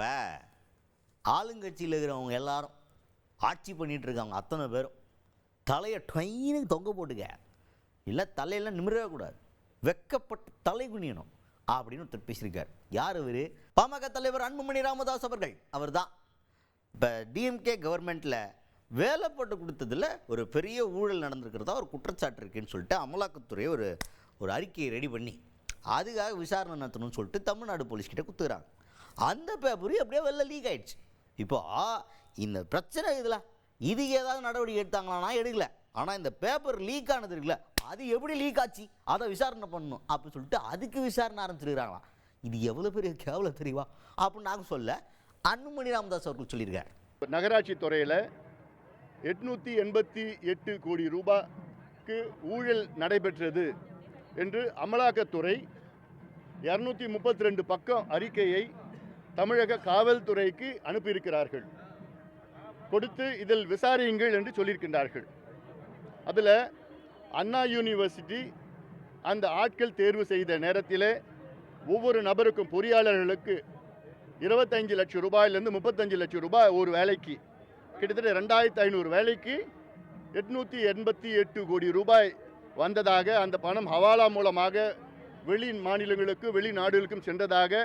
இப்போ ஆளுங்கட்சியில் இருக்கிறவங்க எல்லாரும் ஆட்சி பண்ணிகிட்டு இருக்காங்க, அத்தனை பேரும் தலையை டொயினுக்கு தொங்க போட்டுக்க, இல்லை தலையெல்லாம் நிமிரவே கூடாது, வெக்கப்பட்டு தலை குனியணும் அப்படின்னு ஒருத்தர் பேசியிருக்கார். யார் அவர்? பாமக தலைவர் அன்புமணி ராமதாஸ் அவர்கள். அவர் தான் இப்போ டிஎம்கே கவர்மெண்ட்டில் வேலை போட்டு கொடுத்ததில் ஒரு பெரிய ஊழல் நடந்திருக்கிறதா ஒரு குற்றச்சாட்டு இருக்குன்னு சொல்லிட்டு அமலாக்கத்துறை ஒரு அறிக்கையை ரெடி பண்ணி அதுக்காக விசாரணை நடத்தணும்னு சொல்லிட்டு தமிழ்நாடு போலீஸ்கிட்ட கொடுத்துக்கிறாங்க. அந்த பேப்பரு அப்படியே வெளில லீக் ஆகிடுச்சு. இப்போ இந்த பிரச்சனை இது ஏதாவது நடவடிக்கை எடுத்தாங்களான்னா எடுக்கல. ஆனால் இந்த பேப்பர் லீக் ஆனது இருக்குல்ல, அது எப்படி லீக் ஆச்சு, அதை விசாரணை பண்ணணும் அப்படின்னு சொல்லிட்டு அதுக்கு விசாரணை ஆரம்பிச்சிருக்கிறாங்களாம். இது எவ்வளோ பெரிய கேவலம் தெரியுமா அப்படின்னு நாங்கள் சொல்ல அன்புமணி ராமதாஸ் அவர்கள் சொல்லியிருக்கார். நகராட்சி துறையில் 888 கோடி ரூபாய்க்கு ஊழல் நடைபெற்றது என்று அமலாக்கத்துறை 232 பக்கம் அறிக்கையை தமிழக காவல்துறைக்கு அனுப்பியிருக்கிறார்கள். கொடுத்து இதில் விசாரியுங்கள் என்று சொல்லியிருக்கின்றார்கள். அதில் அண்ணா யூனிவர்சிட்டி அந்த ஆட்கள் தேர்வு செய்த நேரத்தில் ஒவ்வொரு நபருக்கும் பொறியாளர்களுக்கு 25 லட்சம் ரூபாயிலிருந்து 35 லட்சம் ரூபாய் ஒரு வேலைக்கு, கிட்டத்தட்ட 2500 வேலைக்கு 888 கோடி ரூபாய் வந்ததாக, அந்த பணம் ஹவாலா மூலமாக வெளி மாநிலங்களுக்கு வெளிநாடுகளுக்கும் சென்றதாக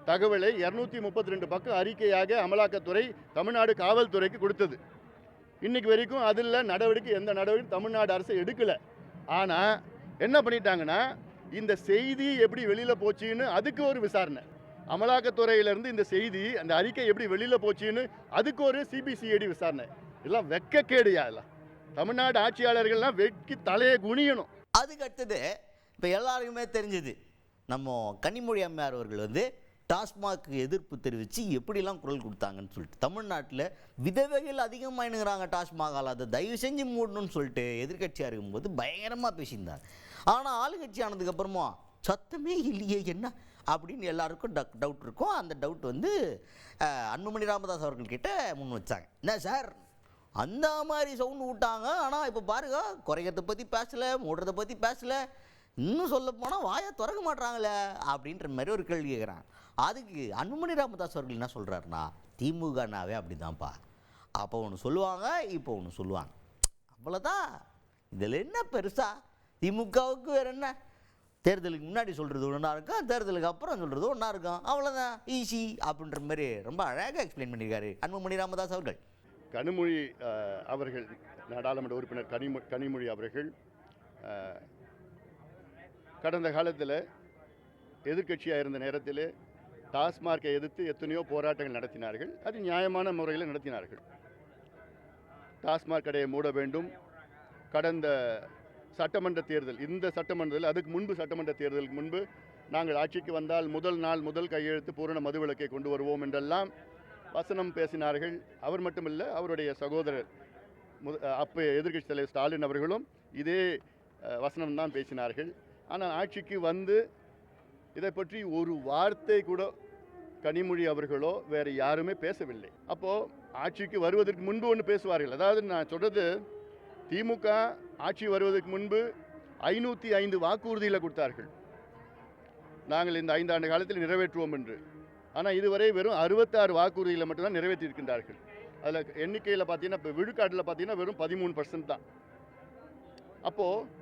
தகவலை 232 பக்கம் அறிக்கையாக அமலாக்கத்துறை தமிழ்நாடு காவல்துறைக்கு கொடுத்தது. இன்னைக்கு வரைக்கும் அதில் எந்த நடவடிக்கை தமிழ்நாடு அரசு எடுக்கலை. ஆனால் என்ன பண்ணிட்டாங்கன்னா, இந்த செய்தி எப்படி வெளியில் போச்சுன்னு அதுக்கு ஒரு விசாரணை, அமலாக்கத்துறையிலேருந்து இந்த செய்தி அந்த அறிக்கை எப்படி வெளியில் போச்சுன்னு அதுக்கு ஒரு சிபிசிஐடி விசாரணை. எல்லாம் வெக்கக்கேடுயா, எல்லாம் தமிழ்நாடு ஆட்சியாளர்கள்லாம் வெட்கி தலையை குனியணும். அதுக்கு அடுத்தது இப்போ எல்லாருக்குமே தெரிஞ்சது, நம்ம கனிமொழி அம்மையார் அவர்கள் டாஸ்மாக்கு எதிர்ப்பு தெரிவித்து எப்படிலாம் குரல் கொடுத்தாங்கன்னு சொல்லிட்டு தமிழ்நாட்டில் விதவைகள் அதிகமாகினுங்கிறாங்க டாஸ்மாகால், அதை தயவு செஞ்சு மூடணும்னு சொல்லிட்டு எதிர்கட்சியாக இருக்கும்போது பயங்கரமாக பேசியிருந்தாங்க. ஆனால் ஆளுங்கட்சி ஆனதுக்கப்புறமா சத்தமே இல்லையே என்ன அப்படின்னு எல்லாருக்கும் டவுட் இருக்கும். அந்த டவுட் அன்புமணி ராமதாஸ் அவர்கள்கிட்ட முன் வச்சாங்க. என்ன சார் அந்த மாதிரி சவுண்டு விட்டாங்க, ஆனால் இப்போ பாருங்க குறைக்கிறத பற்றி பேசலை, மூடுறதை பற்றி பேசலை, இன்னும் சொல்ல போனால் வாயை திறக்க மாட்டாங்களே அப்படின்ற மாதிரி ஒரு கேள்வி கேட்குறாங்க. அதுக்கு அன்புமணி ராமதாஸ் அவர்கள் என்ன சொல்கிறாருன்னா, திமுகனாவே அப்படி தான்ப்பா, அப்போ ஒன்று சொல்லுவாங்க இப்போ ஒன்று சொல்லுவாங்க, அவ்வளோதான், இதில் என்ன பெருசா, திமுகவுக்கு வேறு என்ன, தேர்தலுக்கு முன்னாடி சொல்கிறது ஒன்றா இருக்கும், தேர்தலுக்கு அப்புறம் சொல்கிறது ஒன்றா இருக்கும், அவ்வளோதான் ஈஸி அப்படின்ற மாதிரி ரொம்ப அழகாக எக்ஸ்பிளைன் பண்ணியிருக்காரு அன்புமணி ராமதாஸ் அவர்கள். கனிமொழி அவர்கள், நாடாளுமன்ற உறுப்பினர் கனிமொழி அவர்கள் கடந்த காலத்தில் எதிர்க்கட்சியாக இருந்த நேரத்தில் டாஸ்மார்க்கை எதிர்த்து எத்தனையோ போராட்டங்கள் நடத்தினார்கள். அது நியாயமான முறையில் நடத்தினார்கள். டாஸ்மாக் கடையை மூட வேண்டும். கடந்த சட்டமன்ற தேர்தல், இந்த சட்டமன்றத்தில், அதுக்கு முன்பு சட்டமன்ற தேர்தலுக்கு முன்பு நாங்கள் ஆட்சிக்கு வந்தால் முதல் கையெழுத்து பூரண மதுவிலக்கை கொண்டு வருவோம் என்றெல்லாம் வசனம் பேசினார்கள். அவர் மட்டுமில்லை, அவருடைய சகோதரர் அப்போ எதிர்க்கட்சி தலைவர் ஸ்டாலின் அவர்களும் இதே வசனம்தான் பேசினார்கள். ஆனால் ஆட்சிக்கு வந்து இதை பற்றி ஒரு வார்த்தை கூட கனிமொழி அவர்களோ வேறு யாருமே பேசவில்லை. அப்போது ஆட்சிக்கு வருவதற்கு முன்பு ஒன்று பேசுவார்கள். அதாவது நான் சொல்கிறது, திமுக ஆட்சி வருவதற்கு முன்பு 505 வாக்குறுதியில் கொடுத்தார்கள், நாங்கள் இந்த 5 ஆண்டு காலத்தில் நிறைவேற்றுவோம் என்று. ஆனால் இதுவரை வெறும் 66 வாக்குறுதிகளை மட்டும்தான் நிறைவேற்றியிருக்கின்றார்கள். அதில் எண்ணிக்கையில் பார்த்தீங்கன்னா, இப்போ விழுக்காட்டில் பார்த்தீங்கன்னா வெறும் 13% தான். அப்போது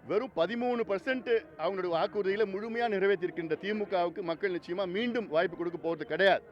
வெறும் 13% அவங்களுடைய வாக்குறுதிகளை முழுமையாக நிறைவேற்றியிருக்கின்ற திமுகவுக்கு மக்கள் நிச்சயமாக மீண்டும் வாய்ப்பு கொடுக்க போகிறது கிடையாது.